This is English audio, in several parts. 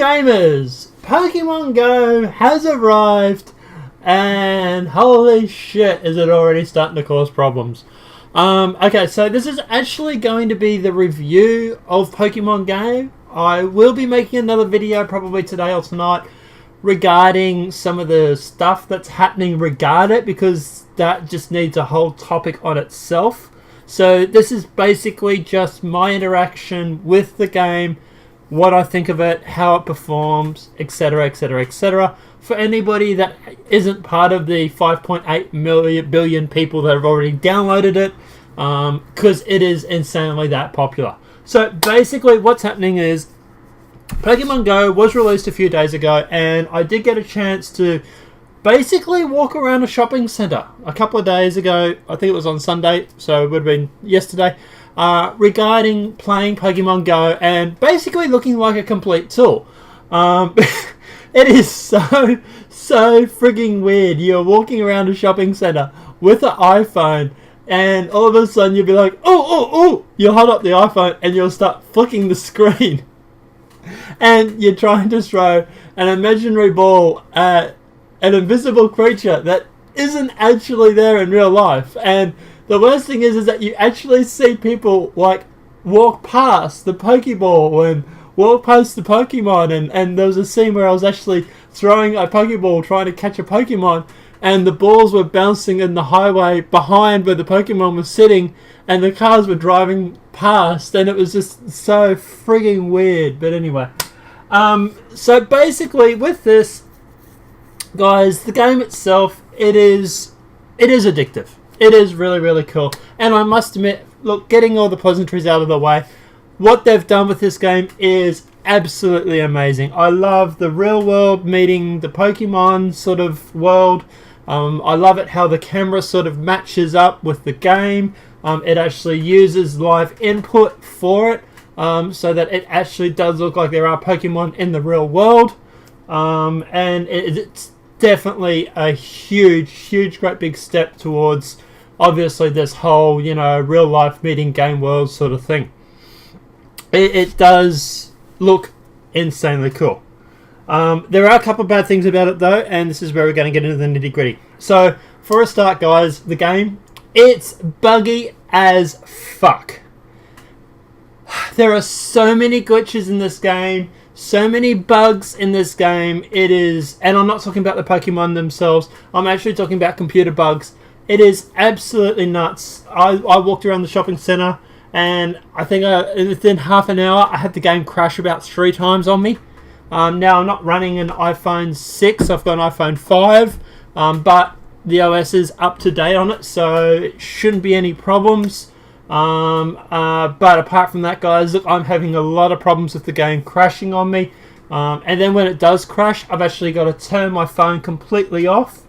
gamers, Pokemon Go has arrived, and holy shit, is it already starting to cause problems. Okay, so this is actually going to be the review of Pokemon Go. I will be making another video probably today or tonight regarding some of the stuff that's happening regarding it, because that just needs a whole topic on itself. So this is basically just my interaction with the game, what I think of it, how it performs, etc, etc, etc. For anybody that isn't part of the 5.8 billion people that have already downloaded it, because it is insanely that popular. So basically what's happening is Pokemon Go was released a few days ago, and I did get a chance to basically walk around a shopping centre a couple of days ago. I think it was on Sunday, so it would have been yesterday, regarding playing Pokemon Go and basically looking like a complete tool. It is so frigging weird. You're walking around a shopping centre with an iPhone, and all of a sudden you'll be like, oh, you'll hold up the iPhone and you'll start flicking the screen. And you're trying to throw an imaginary ball at an invisible creature that isn't actually there in real life. And the worst thing is that you actually see people like walk past the Pokeball and walk past the Pokemon. And there was a scene where I was actually throwing a Pokeball trying to catch a Pokemon, and the balls were bouncing in the highway behind where the Pokemon was sitting, and the cars were driving past, and it was just so frigging weird. But anyway, so basically with this, guys, the game itself, it is addictive. It is really cool, and I must admit, look, getting all the pleasantries out of the way, what they've done with this game is absolutely amazing. I love the real world meeting the Pokemon sort of world. I love it how the camera sort of matches up with the game. It actually uses live input for it, so that it actually does look like there are Pokemon in the real world. And it's definitely a huge great big step towards obviously this whole, real life meeting game world sort of thing. It does look insanely cool. There are a couple of bad things about it though, and this is where we're going to get into the nitty gritty. So for a start, guys, the game, it's buggy as fuck. There are so many glitches in this game, so many bugs in this game. It is, and I'm not talking about the Pokemon themselves, I'm actually talking about computer bugs. It is absolutely nuts. I walked around the shopping centre, and I think within half an hour I had the game crash about 3 times on me. Now I'm not running an iPhone 6, I've got an iPhone 5, but the OS is up to date on it, so it shouldn't be any problems. But apart from that, guys, look, I'm having a lot of problems with the game crashing on me. And then when it does crash, I've actually got to turn my phone completely off,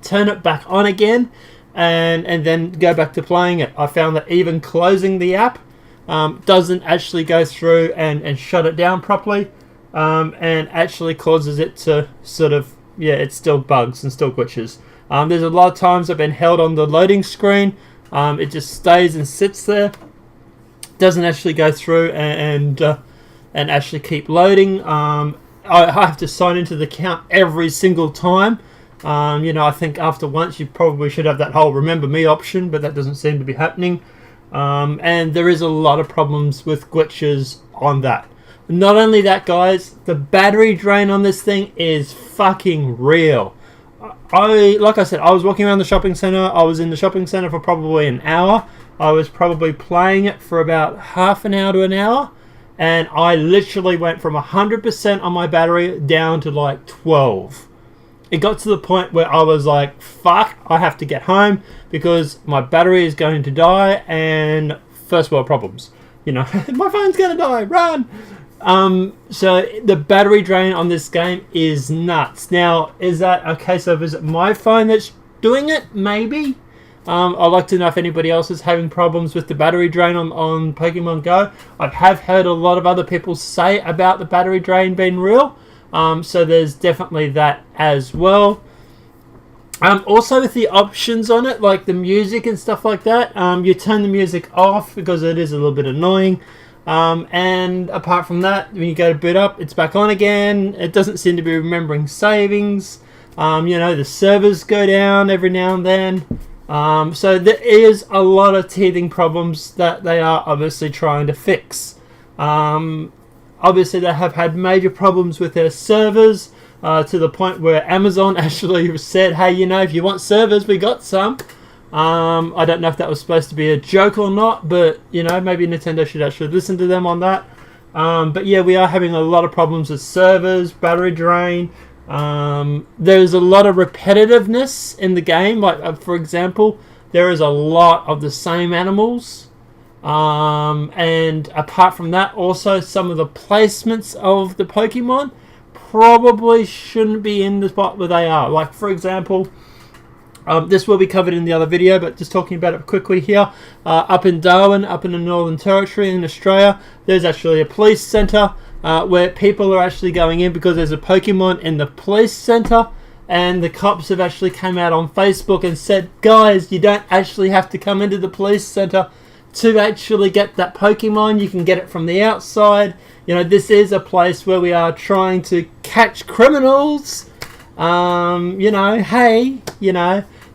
turn it back on again, and then go back to playing it. I found that even closing the app doesn't actually go through and shut it down properly, and actually causes it to sort of, it's still bugs and still glitches. There's a lot of times I've been held on the loading screen. It just stays and sits there, doesn't actually go through and actually keep loading. I have to sign into the account every single time. I think after once you probably should have that whole remember me option, but that doesn't seem to be happening. And there is a lot of problems with glitches on that. Not only that, guys, the battery drain on this thing is fucking real. Like I said, I was walking around the shopping centre. I was in the shopping centre for probably an hour. I was probably playing it for about half an hour to an hour, and I literally went from 100% on my battery down to like 12. It got to the point where I was like, fuck, I have to get home because my battery is going to die, and first world problems. My phone's going to die, run! So the battery drain on this game is nuts. Now, is that a case of, is it my phone that's doing it? Maybe. I'd like to know if anybody else is having problems with the battery drain on Pokemon Go. I have heard a lot of other people say about the battery drain being real. So there's definitely that as well. Also with the options on it, like the music and stuff like that, you turn the music off because it is a little bit annoying. And apart from that, when you go to boot up, it's back on again. It doesn't seem to be remembering savings. The servers go down every now and then. So there is a lot of teething problems that they are obviously trying to fix. Obviously, they have had major problems with their servers to the point where Amazon actually said, hey, if you want servers, we got some. I don't know if that was supposed to be a joke or not, but maybe Nintendo should actually listen to them on that. But yeah, we are having a lot of problems with servers, battery drain. There's a lot of repetitiveness in the game. Like for example, there is a lot of the same animals. And apart from that, also some of the placements of the Pokemon probably shouldn't be in the spot where they are. Like for example, this will be covered in the other video, but just talking about it quickly here. Up in Darwin, up in the Northern Territory in Australia, there's actually a police centre where people are actually going in because there's a Pokemon in the police centre, and the cops have actually come out on Facebook and said, guys, you don't actually have to come into the police centre to actually get that Pokemon. You can get it from the outside. This is a place where we are trying to catch criminals.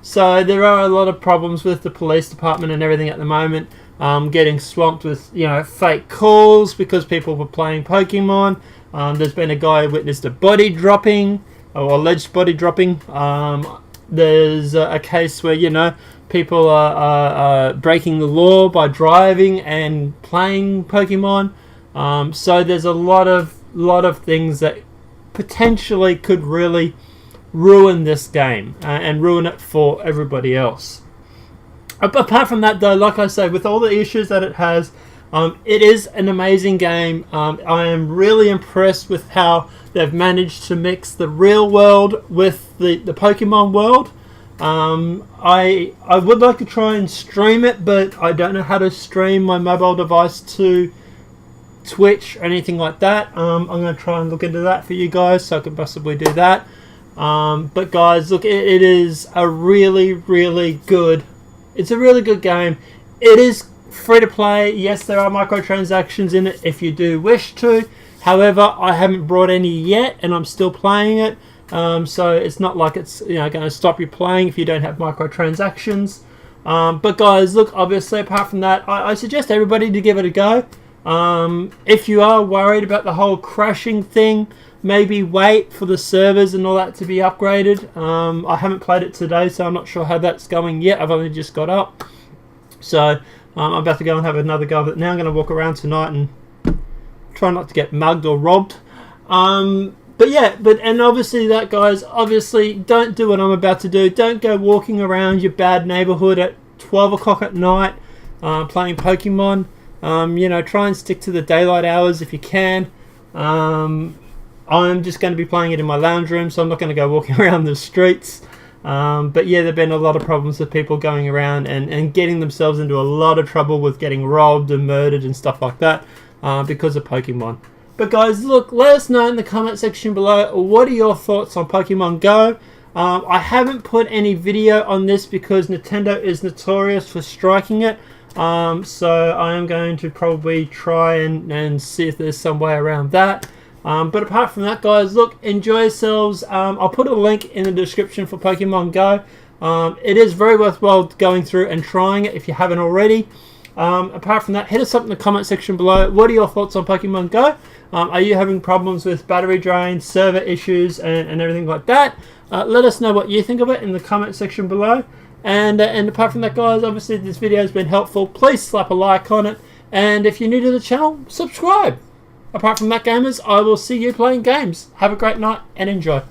So there are a lot of problems with the police department and everything at the moment. Getting swamped with, fake calls because people were playing Pokemon. There's been a guy who witnessed a body dropping, or alleged body dropping. There's a case where, people are breaking the law by driving and playing Pokemon. So there's a lot of things that potentially could really ruin this game and ruin it for everybody else. Apart from that, though, like I say, with all the issues that it has, it is an amazing game. I am really impressed with how they've managed to mix the real world with the Pokemon world. I would like to try and stream it, but I don't know how to stream my mobile device to Twitch or anything like that. I'm going to try and look into that for you guys so I can possibly do that. But guys, look, it is a really, really good. It's a really good game. It is free to play. Yes, there are microtransactions in it if you do wish to. However, I haven't brought any yet, and I'm still playing it. So it's not like it's going to stop you playing if you don't have microtransactions. But guys, look, obviously, apart from that, I suggest everybody to give it a go. If you are worried about the whole crashing thing, maybe wait for the servers and all that to be upgraded. I haven't played it today, so I'm not sure how that's going yet. I've only just got up. So I'm about to go and have another go of it. Now I'm going to walk around tonight and try not to get mugged or robbed. And obviously that, guys, obviously don't do what I'm about to do. Don't go walking around your bad neighborhood at 12 o'clock at night playing Pokemon. Try and stick to the daylight hours if you can. I'm just going to be playing it in my lounge room, so I'm not going to go walking around the streets. But yeah, there have been a lot of problems with people going around and getting themselves into a lot of trouble with getting robbed and murdered and stuff like that because of Pokemon. But guys, look, let us know in the comment section below, what are your thoughts on Pokemon Go? I haven't put any video on this because Nintendo is notorious for striking it. So I am going to probably try and see if there's some way around that. But apart from that, guys, look, enjoy yourselves. I'll put a link in the description for Pokemon Go. It is very worthwhile going through and trying it if you haven't already. Apart from that, hit us up in the comment section below. What are your thoughts on Pokemon Go? Are you having problems with battery drain, server issues, and everything like that? Let us know what you think of it in the comment section below. And apart from that, guys, obviously this video has been helpful. Please slap a like on it. And if you're new to the channel, subscribe. Apart from that, gamers, I will see you playing games. Have a great night and enjoy.